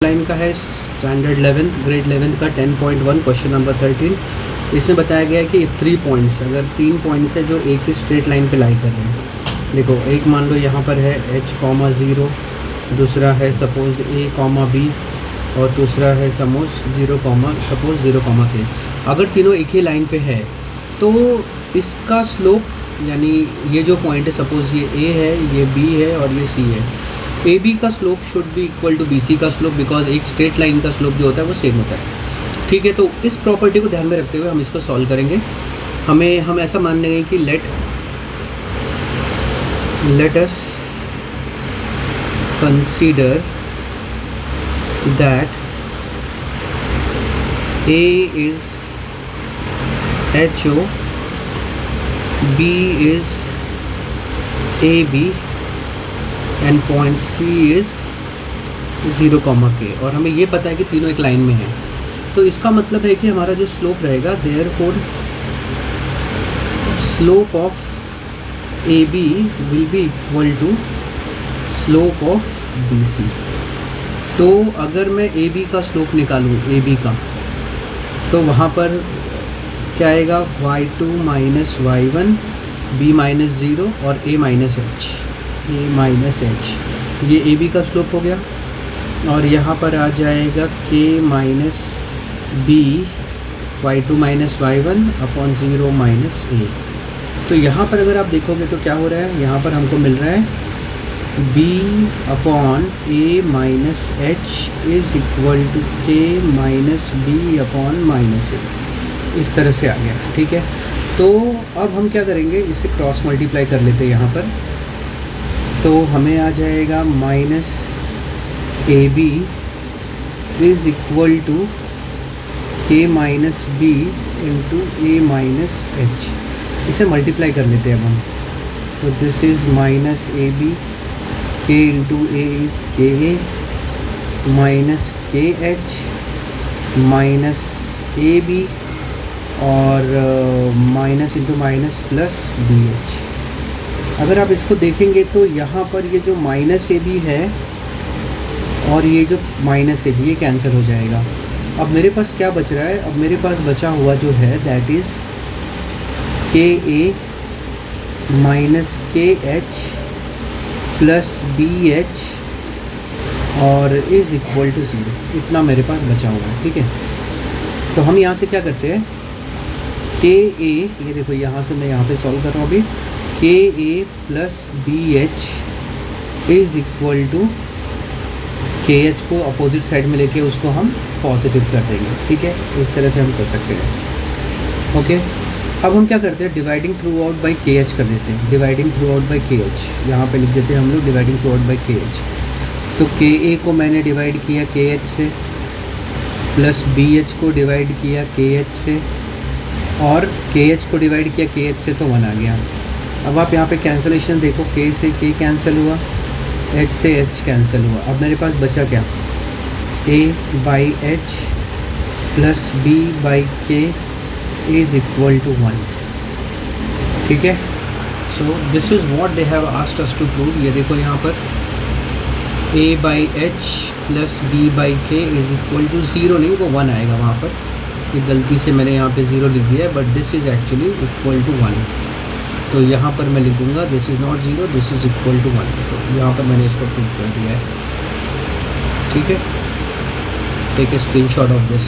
Line का है standard 11th grade 11th का 10.1 क्वेश्चन नंबर 13। इसमें बताया गया है कि 3 पॉइंट्स, अगर 3 पॉइंट्स है जो एक ही स्ट्रेट लाइन पे लाई कर रहे हैं। देखो एक मान लो यहाँ पर है h,0, दूसरा है सपोज़ a, b और दूसरा है सपोज 0, k। अगर तीनों एक ही लाइन पे है तो इसका स्लोप, यानी ये जो पॉइंट है सपोज़ ये a है, ये b है और ये c है, ए बी का slope should be equal to b c का स्लोप, बिकॉज एक स्ट्रेट लाइन का स्लोप जो होता है वो सेम होता है। ठीक है, तो इस प्रॉपर्टी को ध्यान में रखते हुए हम इसको सॉल्व करेंगे। हम ऐसा मान लेंगे कि let us consider that a is h o, b is a b and point c is 0, k, और हमें ये पता है कि तीनों एक लाइन में हैं। तो इसका मतलब है कि हमारा जो स्लोप रहेगा, therefore slope of a b will be equal to slope of b c. तो अगर मैं ए बी का स्लोप निकालूँ, ए बी का, तो वहाँ पर क्या आएगा, y2 minus y1, b minus 0 और a माइनस h, ये ए बी का स्लोप हो गया। और यहाँ पर आ जाएगा k minus b, y2 minus y1 upon 0 minus a। तो यहाँ पर अगर आप देखोगे तो क्या हो रहा है, यहाँ पर हमको मिल रहा है b upon a minus h is equal to k minus b upon minus a। इस तरह से आ गया। ठीक है, तो अब हम क्या करेंगे, इसे क्रॉस मल्टीप्लाई कर लेते हैं यहाँ पर। तो हमें आ जाएगा minus a b is equal to k minus b into a minus h. इसे मल्टीप्लाई कर लेते हैं अब हम। तो this is minus a b, k into a is k a minus k h minus a b और minus into minus plus B h. अगर आप इसको देखेंगे तो यहाँ पर ये जो माइनस ए बी है और ये जो माइनस ए बी, ये कैंसिल हो जाएगा। अब मेरे पास क्या बच रहा है, अब मेरे पास बचा हुआ जो है that is k a minus k H plus B H और इज़ इक्वल टू 0। इतना मेरे पास बचा हुआ है। ठीक है, तो हम यहाँ से क्या करते हैं, के ए, ये देखो यहाँ से मैं यहाँ पे सॉल्व कर रहा हूँ अभी, K A plus B H is equal to K H को अपोजिट साइड में लेके उसको हम पॉजिटिव कर देंगे। ठीक है, इस तरह से हम कर सकते हैं। ओके, अब हम क्या करते हैं, डिवाइडिंग थ्रू आउट बाई के एच कर देते हैं। डिवाइडिंग थ्रू आउट बाई के एच, यहाँ पे लिख देते हैं हम लोग डिवाइडिंग थ्रू आउट बाई के एच। तो के ए को मैंने डिवाइड किया के एच से, प्लस बी एच को डिवाइड किया के एच से, और के एच को डिवाइड किया के एच से, तो 1 आ गया। अब आप यहाँ पे कैंसलेशन देखो, के से के कैंसिल हुआ, एच से एच कैंसिल हुआ। अब मेरे पास बचा क्या, A by H plus B by K is equal to 1। ठीक है, so this is what they have asked us to prove. ये देखो यहाँ पर A by H plus B by K is equal to 0 नहीं, वो 1 आएगा वहाँ पर। ये गलती से मैंने यहाँ पे 0 लिख दिया है, but this is actually equal to 1। तो यहाँ पर मैं लिख दूँगा this is not 0, this is equal to 1। तो यहाँ पर मैंने इसको प्रूव कर दिया है। ठीक है, take a screenshot of this.